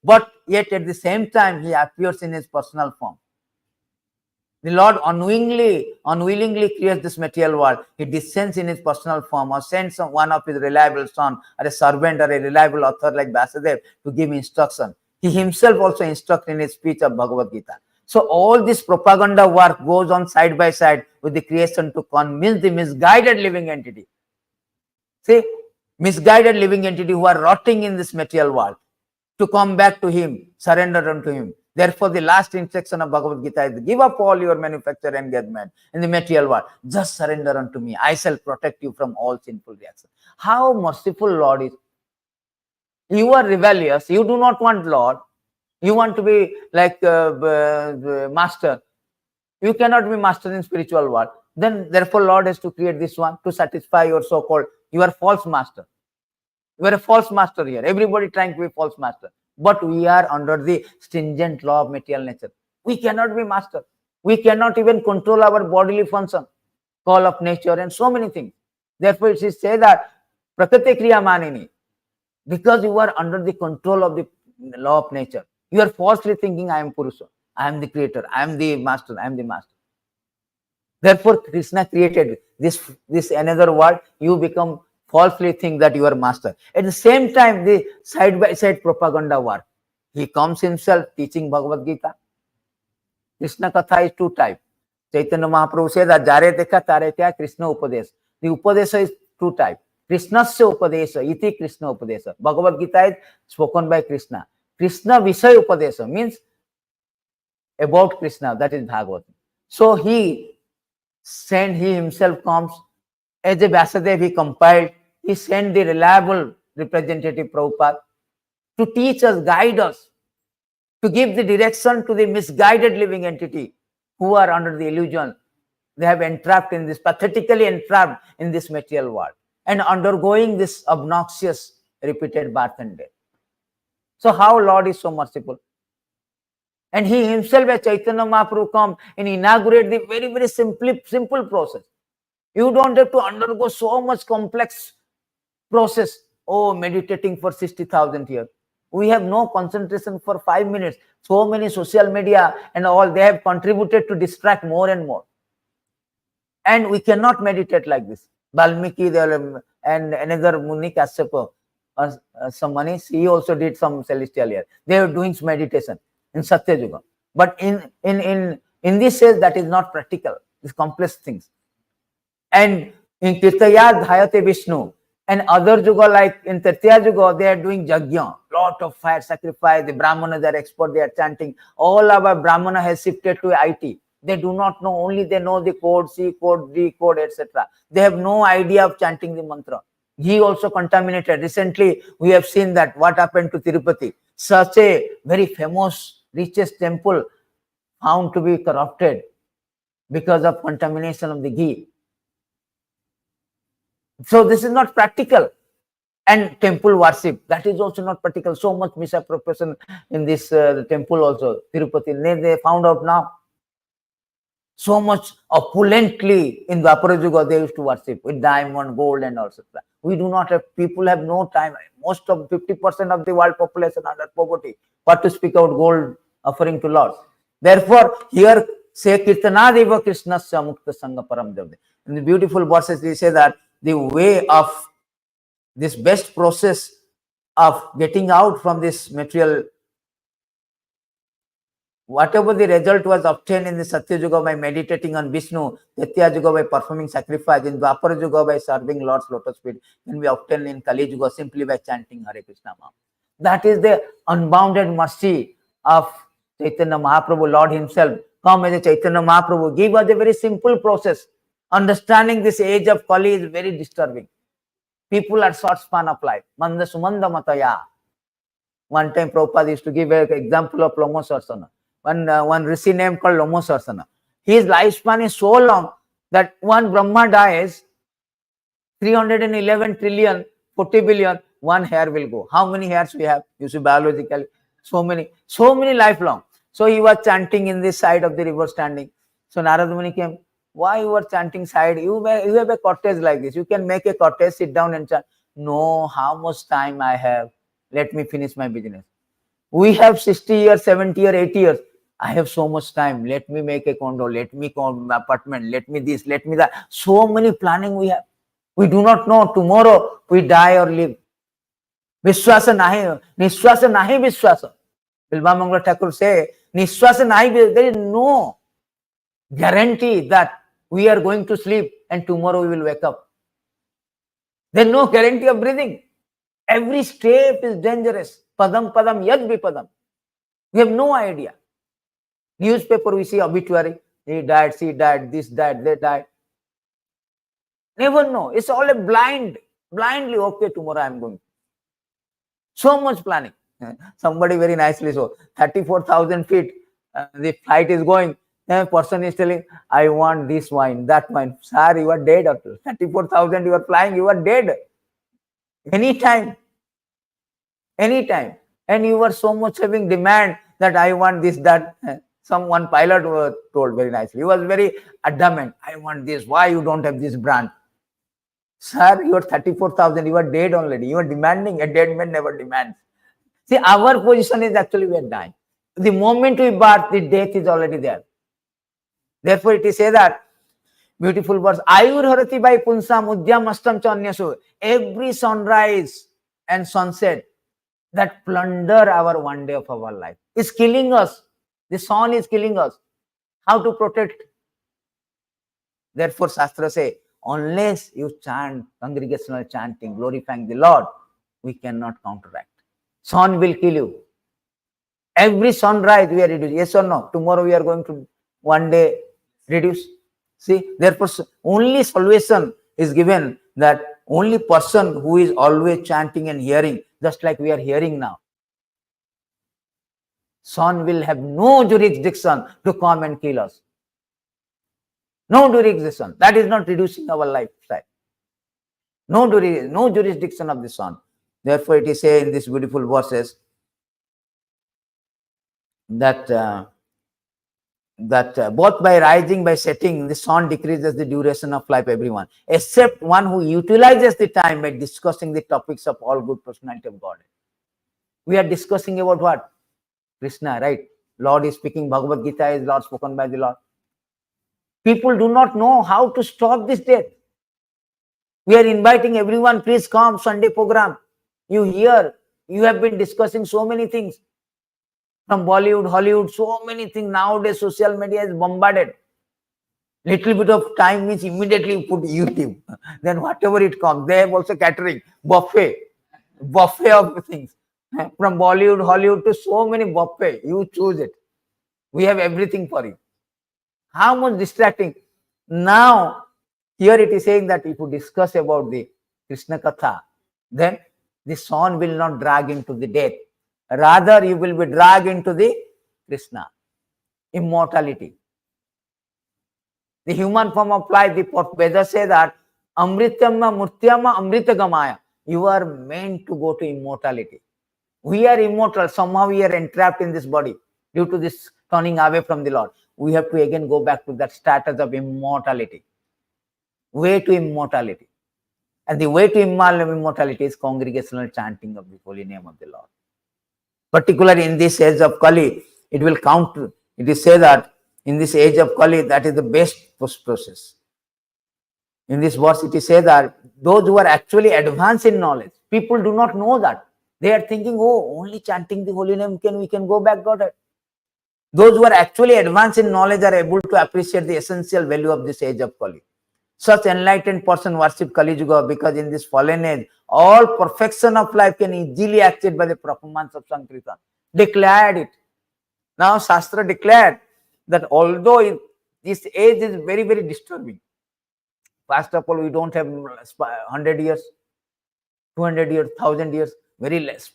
But yet at the same time, he appears in his personal form. The Lord unwillingly creates this material world. He descends in his personal form or sends one of his reliable son or a servant or a reliable author like Vasudev to give instruction. He himself also instructs in his speech of Bhagavad Gita. So all this propaganda work goes on side by side with the creation to convince the misguided living entity. See, misguided living entity who are rotting in this material world to come back to him, surrender unto him. Therefore, the last instruction of Bhagavad Gita is give up all your manufacture engagement in the material world. Just surrender unto me. I shall protect you from all sinful reactions. How merciful Lord is. You are rebellious. You do not want Lord. You want to be like master. You cannot be master in spiritual world. Then, therefore, Lord has to create this one to satisfy your so-called, you are false master. You are a false master here. Everybody trying to be false master. But we are under the stringent law of material nature. We cannot be master. We cannot even control our bodily function, call of nature, and so many things. Therefore, it is said that Prakriti Kriya Manini, because you are under the control of the law of nature, you are falsely thinking, I am Purusha, I am the creator, I am the master, I am the master. Therefore, Krishna created this another world. You become falsely think that you are master. At the same time, the side by side propaganda work. He comes himself teaching Bhagavad Gita. Krishna Katha is two types. Chaitanya Mahaprabhu said that Jare Dekha Tare Kya Krishna Upadesa. The Upadesa is two types. Krishnasya Upadesa, iti Krishna Upadesa. Bhagavad Gita is spoken by Krishna. Krishna Visaya Upadesa means about Krishna, that is Bhagavad. So he himself comes as a Vasudev, he compiled, he sent the reliable representative Prabhupada to teach us, guide us, to give the direction to the misguided living entity who are under the illusion. They have pathetically entrapped in this material world and undergoing this obnoxious repeated birth and death. So how Lord is so merciful? And he himself, as Chaitanya Mahaprabhu, come and inaugurate the very, very simple process. You don't have to undergo so much complex process. Oh, meditating for 60,000 years. We have no concentration for 5 minutes. So many social media and all, they have contributed to distract more and more. And we cannot meditate like this. Valmiki and another Muni Kasyapa, some Manish, he also did some celestial year. They are doing meditation in Satya Yuga. But in this sense, that is not practical. It's complex things. And In Tirtaya Dhayate Vishnu. And other Juga, like in Tritiya Juga, they are doing Jagya, lot of fire sacrifice. The Brahmanas are expert, they are chanting. All our Brahmana has shifted to IT. They do not know, only they know the code, C code, D code, etc. They have no idea of chanting the mantra. He also contaminated. Recently, we have seen that what happened to Tirupati. Such a very famous, richest temple found to be corrupted because of contamination of the ghee. So this is not practical. And temple worship, that is also not practical. So much misappropriation in this temple also, Tirupati. They found out now. So much opulently in Dwapara Yuga they used to worship with diamond, gold and also. We do not have, people have no time. Most of 50% of the world population under poverty. What to speak about gold offering to Lord. Therefore, here say Kirtanadeva Krishnasya Mukta Sangha Param Devde. In the beautiful verses, we say that the way of this best process of getting out from this material, whatever the result was obtained in the Satya Yuga by meditating on Vishnu, Tritiya Yuga by performing sacrifice, in Dwapara Yuga by serving Lord's lotus feet, can be obtained in Kali Yuga simply by chanting Hare Krishna Maha. That is the unbounded mercy of Chaitanya Mahaprabhu, Lord himself. Come as a Chaitanya Mahaprabhu, give us a very simple process. Understanding this age of Kali is very disturbing. People are short span of life. Manda Sumanda Mataya. One time Prabhupada used to give an example of Lomo Sarsana. One Rishi named called Lomo Sarsana. His lifespan is so long that one Brahma dies, 311 trillion, 40 billion, one hair will go. How many hairs we have? You see biologically, so many lifelong. So he was chanting in this side of the river standing. So Narada Muni came. Why you are chanting side? You have a cottage like this. You can make a cottage, sit down and chant. No, how much time I have? Let me finish my business. We have 60 years, 70 years, 80 years. I have so much time. Let me make a condo. Let me come apartment. Let me this. Let me that. So many planning we have. We do not know tomorrow we die or live. Vishwasa nahi, Nishwasa nahi Vishwasa. Bilbamangala Thakur say, Nishwasa nahi, there is no guarantee that we are going to sleep and tomorrow we will wake up. There is no guarantee of breathing. Every step is dangerous. Padam padam yad vipadam. We have no idea. Newspaper we see obituary. He died, she died, this died, they died. Never know. It's all a blindly, okay, tomorrow I am going. So much planning. Somebody very nicely so, 34,000 feet, the flight is going. A person is telling, I want this wine, that wine. Sir, you are dead after 34,000, you are flying, you are dead. Anytime. And you were so much having demand that I want this, that. One pilot was told very nicely. He was very adamant. I want this. Why you don't have this brand? Sir, you are 34,000. You are dead already. You are demanding. A dead man never demands. See, our position is actually we are dying. The moment we birth, the death is already there. Therefore, it is said that, beautiful verse, Ayur harati by punsam udyam astam chanyasu. Every sunrise and sunset that plunder our one day of our life is killing us. The sun is killing us. How to protect? Therefore, Shastra say, unless you chant congregational chanting, glorifying the Lord, we cannot counteract. Sun will kill you. Every sunrise we are reduced. Yes or no? Tomorrow we are going to one day reduce. See, therefore, only solution is given that only person who is always chanting and hearing, just like we are hearing now. Sun will have no jurisdiction to come and kill us. No jurisdiction. That is not reducing our lifestyle. No jurisdiction of the sun. Therefore, it is said in these beautiful verses that both by rising, by setting, the sun decreases the duration of life, everyone, except one who utilizes the time by discussing the topics of all good personality of God. We are discussing about what? Krishna, right? Lord is speaking, Bhagavad Gita is Lord spoken by the Lord. People do not know how to stop this death. We are inviting everyone, please come, Sunday program. You hear, you have been discussing so many things. From Bollywood, Hollywood, so many things. Nowadays, social media is bombarded. Little bit of time means immediately you put YouTube. Then whatever it comes, they have also catering, buffet of things. From Bollywood, Hollywood to so many buffet. You choose it. We have everything for you. How much distracting. Now, here it is saying that if you discuss about the Krishna Katha, then the son will not drag into the death. Rather, you will be dragged into the Krishna, immortality. The human form of life, the Vedas say that Amrityama Murtyama Amritagamaya. You are meant to go to immortality. We are immortal. Somehow we are entrapped in this body due to this turning away from the Lord. We have to again go back to that status of immortality. Way to immortality. And the way to immortality is congregational chanting of the holy name of the Lord. Particularly in this age of Kali, it will count. It is said that in this age of Kali, that is the best process. In this verse, it is said that those who are actually advanced in knowledge, people do not know that. They are thinking, oh, only chanting the holy name we can go back Godhead. Those who are actually advanced in knowledge are able to appreciate the essential value of this age of Kali. Such enlightened person worship Kali Yuga because in this fallen age, all perfection of life can easily achieved by the performance of Sankirtan. Declared it. Now Shastra declared that although this age is very, very disturbing. First of all, we don't have 100 years, 200 years, 1,000 years, very less.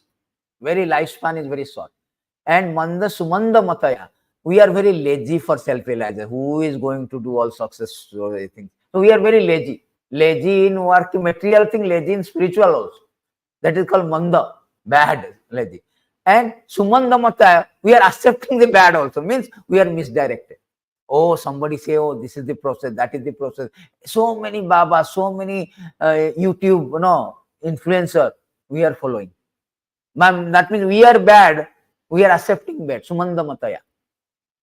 Very lifespan is very short. And Manda Sumanda Mataya, we are very lazy for self-realization. Who is going to do all success things? So we are very lazy. Lazy in work, material thing, lazy in spiritual also. That is called Manda, bad, lazy. And Sumanda Mataya, we are accepting the bad also, means we are misdirected. Oh, somebody say, oh, this is the process, that is the process. So many Baba, so many YouTube, influencer, we are following. That means we are bad, we are accepting bad. Sumanda Mataya.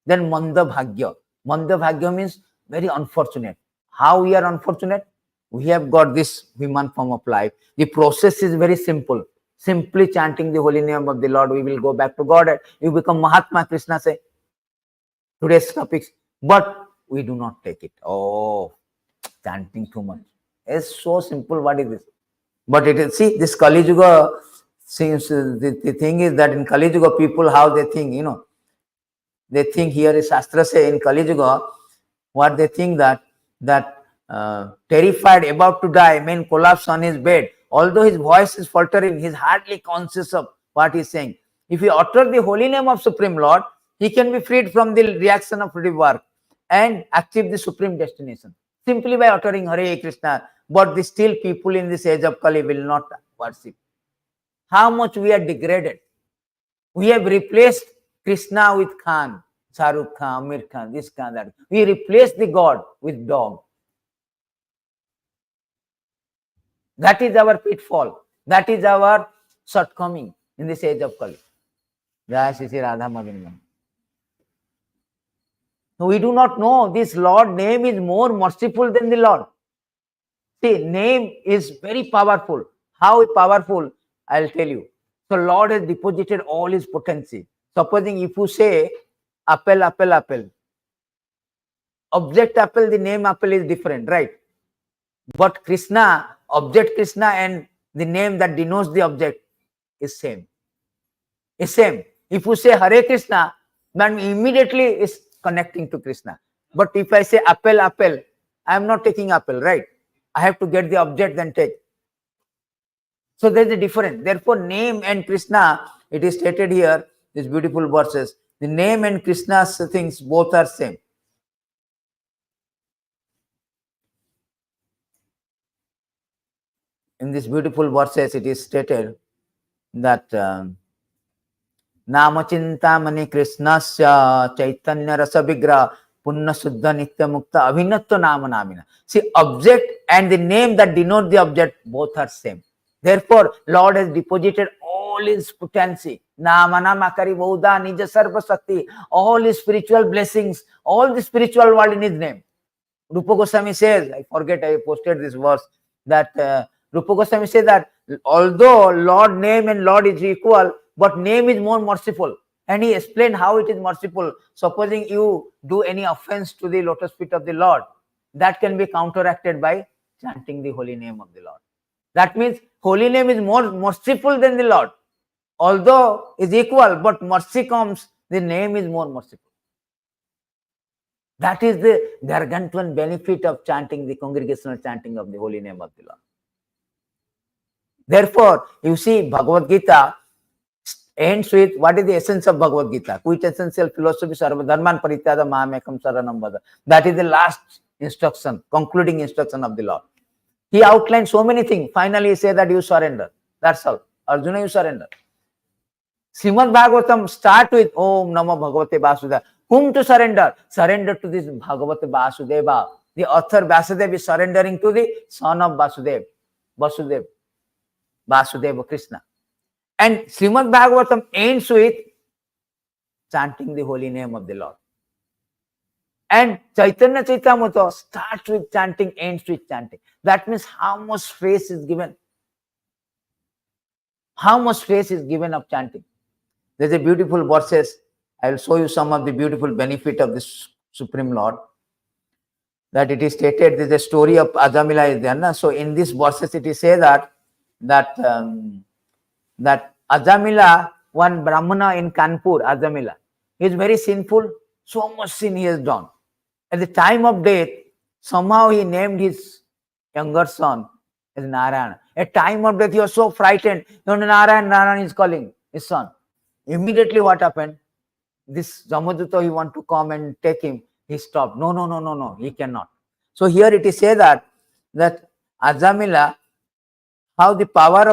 Then Manda Bhagya. Manda Bhagya means very unfortunate. How we are unfortunate? We have got this human form of life. The process is very simple. Simply chanting the holy name of the Lord, we will go back to God. You become Mahatma, Krishna say. Today's topics. But we do not take it. Oh, chanting too much. It's so simple. What is this? But it is, see, this Kali Yuga seems, the thing is that in Kali Yuga, people, how they think, they think here is Shastra say in Kali Yuga, what they think that terrified, about to die, man collapse on his bed. Although his voice is faltering, he is hardly conscious of what he is saying. If he utter the holy name of Supreme Lord, he can be freed from the reaction of work and achieve the supreme destination simply by uttering Hare Krishna. But still people in this age of Kali will not worship. How much we are degraded. We have replaced Krishna with Khan, Shahrukh Khan, Amir Khan, this Khan, that. We replaced the God with dog. That is our pitfall. That is our shortcoming in this age of Kali. Jai Shri Radha Madhuri. We do not know this Lord name is more merciful than the Lord. See, name is very powerful. How powerful? I'll tell you. So Lord has deposited all his potency. Supposing if you say apple, apple, apple, object apple, the name apple is different, right? But Krishna, object Krishna and the name that denotes the object is same. Is same. If you say Hare Krishna, then immediately is connecting to Krishna. But if I say apple, apple, I am not taking apple, right? I have to get the object then take. So there is a difference. Therefore, name and Krishna, it is stated here, these beautiful verses. The name and Krishna's things both are same. In these beautiful verses, it is stated that Nama Chintamani Krishnasya Chaitanya Rasa Vigra Punna Suddha Nitya Mukta Avinatva Nama Namina. See, object and the name that denote the object both are same. Therefore, Lord has deposited all his potency, Namana Makari Bauda Nija Sarva Sakti, all his spiritual blessings, all the spiritual world in his name. Rupa Goswami says, I forget, I posted this verse, that Rupa Goswami says that although Lord name and Lord is equal, but name is more merciful. And he explained how it is merciful. Supposing you do any offense to the lotus feet of the Lord, that can be counteracted by chanting the holy name of the Lord. That means holy name is more merciful than the Lord. Although is equal, but mercy comes, the name is more merciful. That is the Gargantuan benefit of chanting, the congregational chanting of the holy name of the Lord. Therefore, you see, Bhagavad Gita ends with what is the essence of Bhagavad Gita? Quit essential philosophy, sarva dharman parityada mamekam saranam vada. That is the last instruction, concluding instruction of the Lord. He outlined so many things. Finally, he said that you surrender. That's all. Arjuna, you surrender. Srimad Bhagavatam start with Om Namo Bhagavate Vasudeva. Whom to surrender? Surrender to this Bhagavate Vasudeva. The author Vasudeva is surrendering to the son of Vasudeva, Vasudeva Krishna. And Srimad Bhagavatam ends with chanting the holy name of the Lord. And Chaitanya Chaitamrita starts with chanting, ends with chanting. That means how much space is given. How much space is given of chanting. There's a beautiful verses. I will show you some of the beautiful benefit of this Supreme Lord. That it is stated, there's a story of Ajamila is there. Na? So in this verses it is said that Ajamila, one Brahmana in Kanpur, Ajamila, he is very sinful. So much sin he has done. At the time of death, somehow he named his younger son as Narayana. At time of death, he was so frightened. Narayana is calling his son. Immediately what happened? This Jamaduta, he want to come and take him. He stopped. No, he cannot. So here it is said that Ajamila, how the power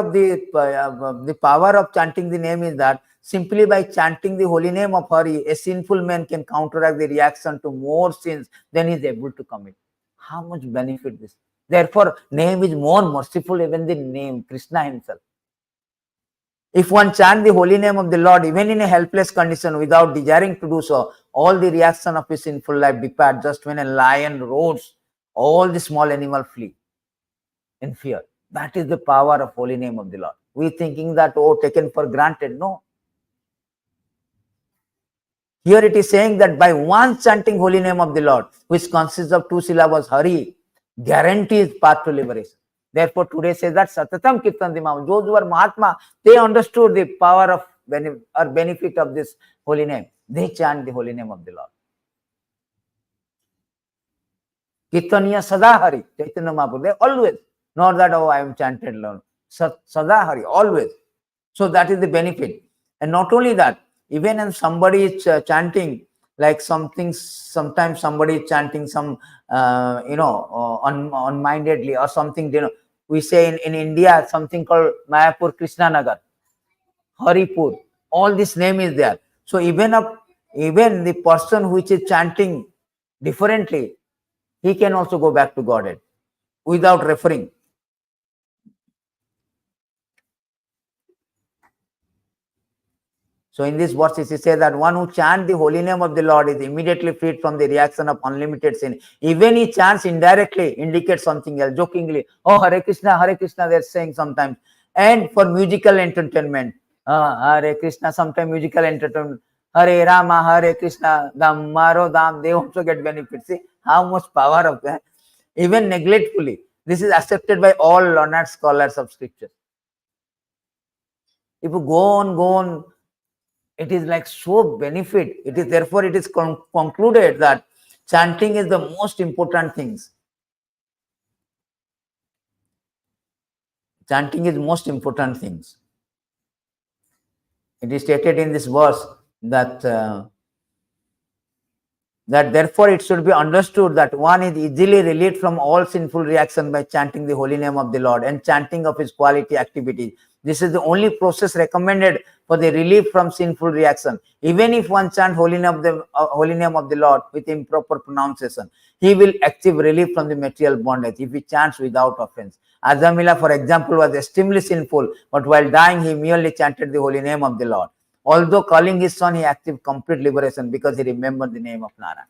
of chanting the name is that simply by chanting the holy name of Hari, a sinful man can counteract the reaction to more sins than he is able to commit. How much benefit this? Therefore, name is more merciful even the name, Krishna himself. If one chants the holy name of the Lord, even in a helpless condition, without desiring to do so, all the reaction of his sinful life depart. Just when a lion roars, all the small animals flee in fear. That is the power of holy name of the Lord. We thinking that, taken for granted. No. Here it is saying that by once chanting holy name of the Lord, which consists of 2 syllables, Hari, guarantees path to liberation. Therefore, today says that Satatam Kirtan Dimam. Those who are Mahatma, they understood the power of benefit of this holy name. They chant the holy name of the Lord. Kirtaniya Sada Hari, Chaitanya Mahaprabhu, they always, not that, I am chanted alone. Sada Hari, always. So that is the benefit. And not only that, even if somebody is chanting, like sometimes somebody is chanting some, unmindedly or something, we say in India, something called Mayapur Krishna Nagar, Haripur, all this name is there. So even the person which is chanting differently, he can also go back to Godhead without referring. So in this verse, it says that one who chants the holy name of the Lord is immediately freed from the reaction of unlimited sin. Even he chants indirectly, indicates something else, jokingly. Oh, Hare Krishna, they're saying sometimes. And for musical entertainment, Hare Krishna, sometimes musical entertainment. Hare Rama, Hare Krishna, Dhammaro Dham, they also get benefits. See how much power of that. Even neglectfully. This is accepted by all learned scholars of scripture. If you go on, it is like so benefit. It is therefore it is concluded that chanting is the most important things. Chanting is most important things. It is stated in this verse that therefore it should be understood that one is easily relieved from all sinful reaction by chanting the holy name of the Lord and chanting of his quality activities. This is the only process recommended for the relief from sinful reaction. Even if one chants holy name of the Lord with improper pronunciation, he will achieve relief from the material bondage if he chants without offense. Ajamila, for example, was extremely sinful, but while dying, he merely chanted the holy name of the Lord. Although calling his son, he achieved complete liberation because he remembered the name of Narayan.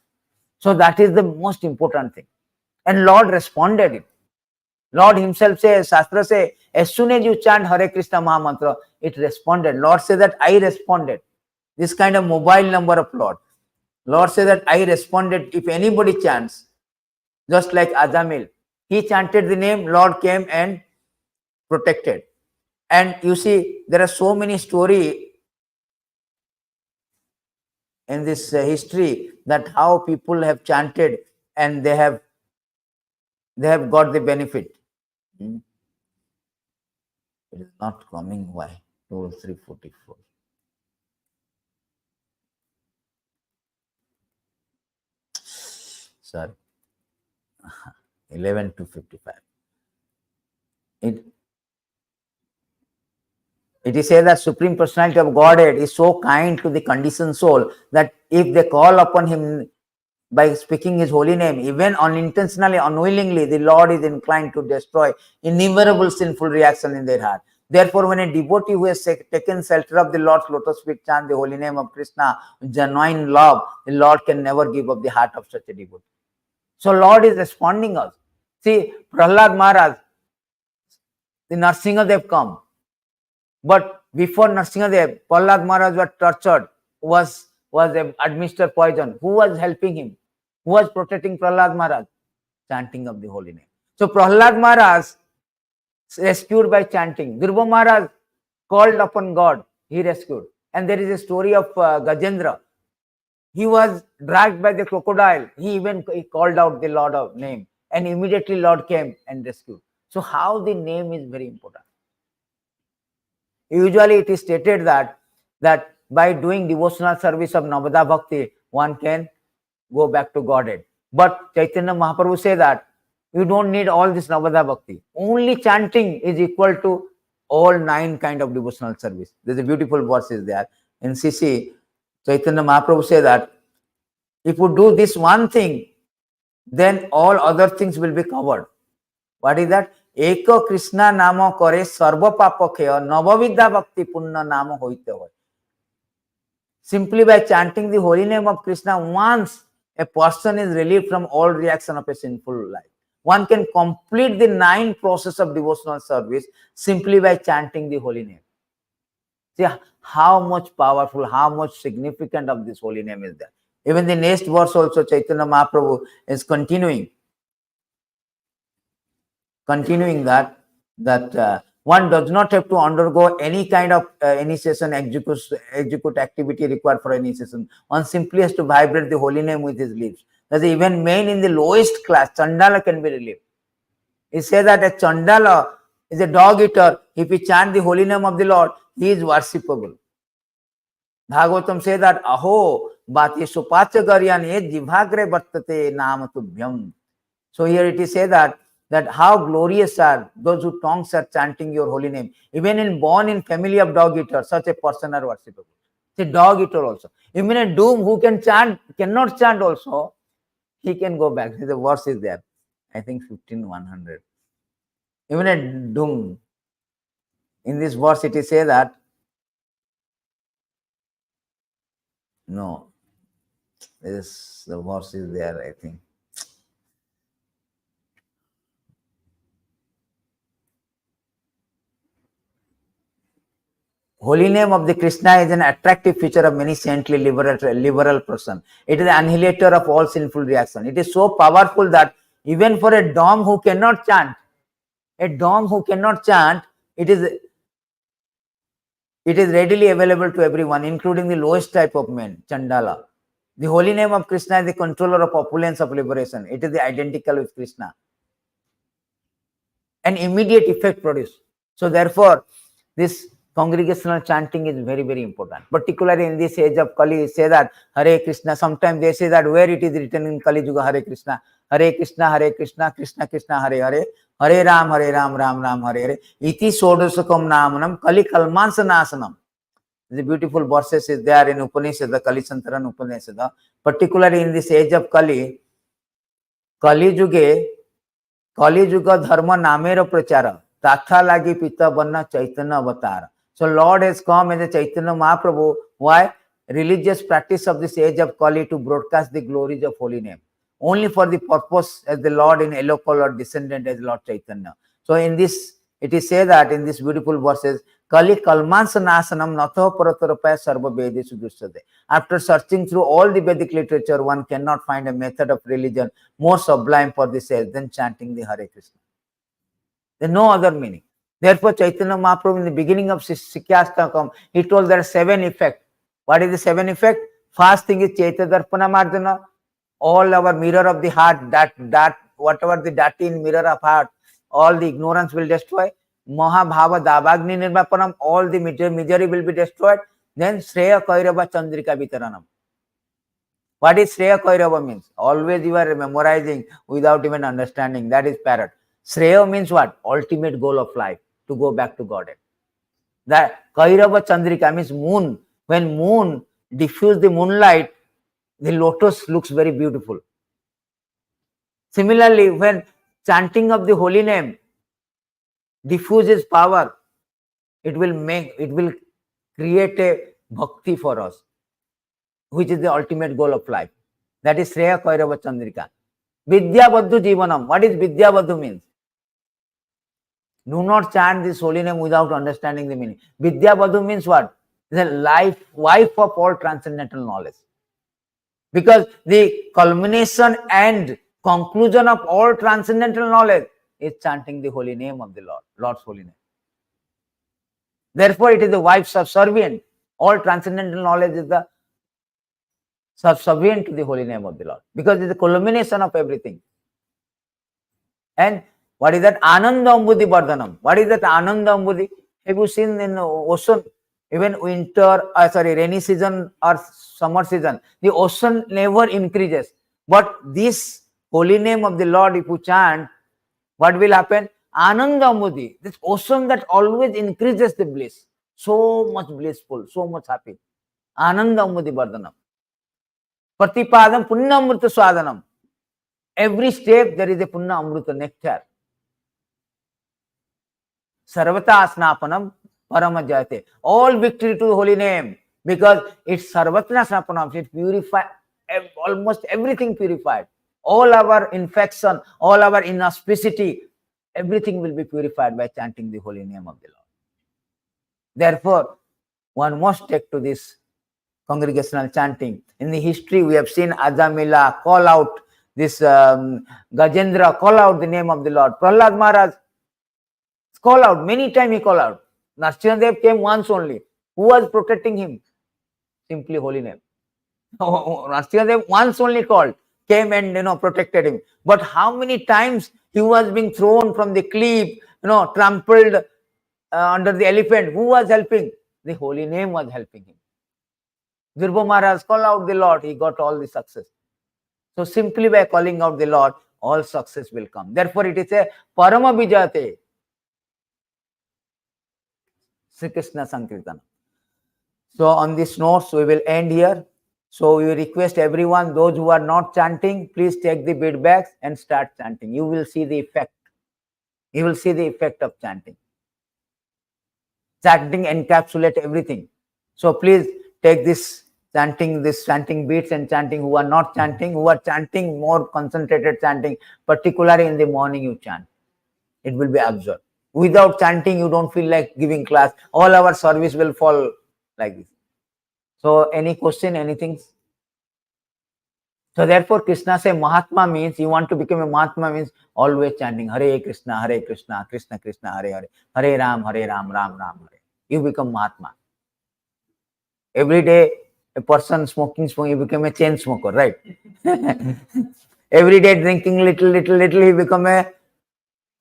So that is the most important thing. And Lord responded it. Lord himself says, Shastra says, as soon as you chant Hare Krishna Mahamantra, it responded. Lord said that I responded. This kind of mobile number of Lord. Lord said that I responded if anybody chants. Just like Ajamil, he chanted the name, Lord came and protected. And you see, there are so many stories in this history that how people have chanted and they have got the benefit. It is not coming. Why? 344. Sorry. 11 to 55. It is said that Supreme Personality of Godhead is so kind to the conditioned soul that if they call upon him by speaking his holy name, even unintentionally, unwillingly, the Lord is inclined to destroy innumerable sinful reactions in their heart. Therefore, when a devotee who has taken shelter of the Lord's lotus feet chant the holy name of Krishna with genuine love, the Lord can never give up the heart of such a devotee. So Lord is responding us. See, Prahlad Maharaj, the Narsingadev come. But before Narsingadev, Prahlad Maharaj was tortured, was administered poison. Who was helping him? Who was protecting Prahlad Maharaj? Chanting of the holy name. So Prahlad Maharaj rescued by chanting. Dhruva Maharaj called upon God. He rescued. And there is a story of Gajendra. He was dragged by the crocodile. He called out the Lord of name. And immediately Lord came and rescued. So how the name is very important. Usually it is stated that by doing devotional service of Navada Bhakti, one can go back to Godhead. But Chaitanya Mahaprabhu say that you don't need all this Navada Bhakti. Only chanting is equal to all 9 kind of devotional service. There's a beautiful verse is there. In CC, Chaitanya Mahaprabhu say that if you do this one thing, then all other things will be covered. What is that? Eko Krishna namo kore sarva papa khaya navavidya bhakti punna namo hoite hoy. Simply by chanting the holy name of Krishna once, a person is relieved from all reaction of a sinful life. One can complete the 9 process of devotional service simply by chanting the holy name. See how much powerful, how much significant of this holy name is there. Even the next verse also Chaitanya Mahaprabhu is continuing that one does not have to undergo any kind of initiation, execute activity required for initiation. One simply has to vibrate the holy name with his lips. That even men in the lowest class, Chandala, can be relieved. He says that a Chandala is a dog eater. If he chant the holy name of the Lord, he is worshipable. Bhagavatam says that aho bhati supacha garyan e jivagre vartate nama tubhyam. So here it is said that how glorious are those whose tongues are chanting your holy name. Even born in family of dog eaters, such a person are worshipable. See, dog eater also. Even a doom who cannot chant also, he can go back. The verse is there. I think 15:100. Even a doom. In this verse it is said that no. The verse is there, I think. Holy name of the Krishna is an attractive feature of many saintly liberal person. It is the annihilator of all sinful reaction. It is so powerful that even for a dom who cannot chant, it is readily available to everyone, including the lowest type of men, Chandala. The holy name of Krishna is the controller of opulence of liberation. It is the identical with Krishna. An immediate effect produced. So therefore, this congregational chanting is very, very important. Particularly in this age of Kali, say that Hare Krishna. Sometimes they say that where it is written in Kali Yuga, Hare Krishna, Krishna Krishna, Hare Hare, Hare Ram, Ram Ram, Hare Hare. Iti sodasakam namanam Kali kalmansa nasanam. The beautiful verses is there in Upanishad, the Kali Santaran Upanishad. Particularly in this age of Kali Yuga dharma namero prachara. Tatha lagi pita banna Chaitanya avatar. So Lord has come as a Chaitanya Mahaprabhu. Why? Religious practice of this age of Kali to broadcast the glories of holy name. Only for the purpose as the Lord in yellow color descendant as Lord Chaitanya. So in this, it is said that in these beautiful verses Kali kalmansa nasanam natho paratarapaya sarva vedesu dushyate. After searching through all the Vedic literature, one cannot find a method of religion more sublime for the sage than chanting the Hare Krishna. There is no other meaning. Therefore, Chaitanya Mahaprabhu in the beginning of Sikyastakam, he told there are 7 effects. What is the 7 effect? First thing is Chaitanya Darpana Mardana. All our mirror of the heart, that whatever the dirty in mirror of heart, all the ignorance will destroy. Mahabhava Dabagni Nirvapanam, all the misery will be destroyed. Then Shreya Kairava Chandrika Vitaranam. What is Shreya Kairava means? Always you are memorizing without even understanding. That is parrot. Shreya means what? Ultimate goal of life, to go back to Godhead. That Kairava Chandrika means moon. When moon diffuse the moonlight, the lotus looks very beautiful. Similarly, when chanting of the holy name diffuses power, it will create a bhakti for us, which is the ultimate goal of life. That is Shreya Kairava Chandrika. Vidya Badhu Jivanam. What is Vidya Badhu means? Do not chant this holy name without understanding the meaning. Vidya Badhu means what? The wife of all transcendental knowledge. Because the culmination and conclusion of all transcendental knowledge is chanting the holy name of the Lord, Lord's holy name. Therefore, it is the wife subservient. All transcendental knowledge is the subservient to the holy name of the Lord. Because it is the culmination of everything. And what is that? Ananda Ambudhi Vardhanam. What is that Ananda Ambudhi? Have you seen in ocean, even rainy season or summer season, the ocean never increases. But this holy name of the Lord, if you chant, what will happen? Ananda Ambudhi, this ocean that always increases the bliss. So much blissful, so much happy. Ananda Ambudhi Vardhanam. Patipadam Punna Amrita Swadanam. Every step there is a Punna Amrita nectar. Sarvata Snapanam Parama Jayate. All victory to the holy name, because it's Sarvatna Snapanam, it purifies almost everything purified. All our infection, all our inauspicity, everything will be purified by chanting the holy name of the Lord. Therefore, one must take to this congregational chanting. In the history, we have seen Ajamila call out this Gajendra, call out the name of the Lord. Prahlad Maharaj call out, many times he called out. Narsingadev came once only. Who was protecting him? Simply holy name. Narsingadev once only called, came and protected him. But how many times he was being thrown from the cliff, trampled under the elephant? Who was helping? The holy name was helping him. Dhruva Maharaj called out the Lord, he got all the success. So simply by calling out the Lord, all success will come. Therefore, it is a Parama Vijate. Sri Krishna Sankirtana. So on this notes, we will end here. So we request everyone, those who are not chanting, please take the bead bags and start chanting. You will see the effect. You will see the effect of chanting. Chanting encapsulates everything. So please take this chanting beats and chanting. Who are not chanting, who are chanting, more concentrated chanting, particularly in the morning you chant. It will be absorbed. Without chanting, you don't feel like giving class. All our service will fall like this. So any question, anything? So therefore, Krishna say Mahatma means, you want to become a Mahatma means always chanting Hare Krishna, Krishna Krishna, Hare Hare, Hare Ram, Ram Ram, Hare. You become Mahatma. Every day, a person smoking, you become a chain smoker, right? Every day drinking little, he become a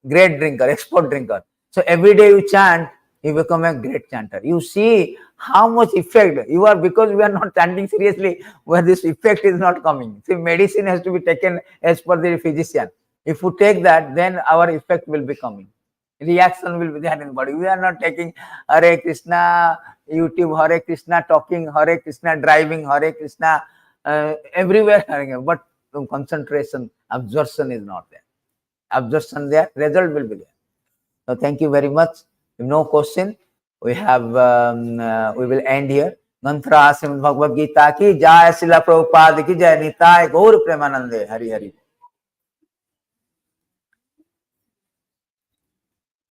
great drinker, expert drinker. So every day you chant, you become a great chanter. You see how much effect you are, because we are not chanting seriously, where this effect is not coming. See, medicine has to be taken as per the physician. If you take that, then our effect will be coming. Reaction will be there in the body. We are not taking Hare Krishna, YouTube, Hare Krishna, talking, Hare Krishna, driving, Hare Krishna, everywhere, but concentration, absorption is not there. Absorption there, result will be there. So thank you very much. If no question, we have we will end here. Mantra Srimad Bhagavad Gita ki Jai, Srila Prabhupada ki Jai, Nitai Gaur Premanande, Hari Hari.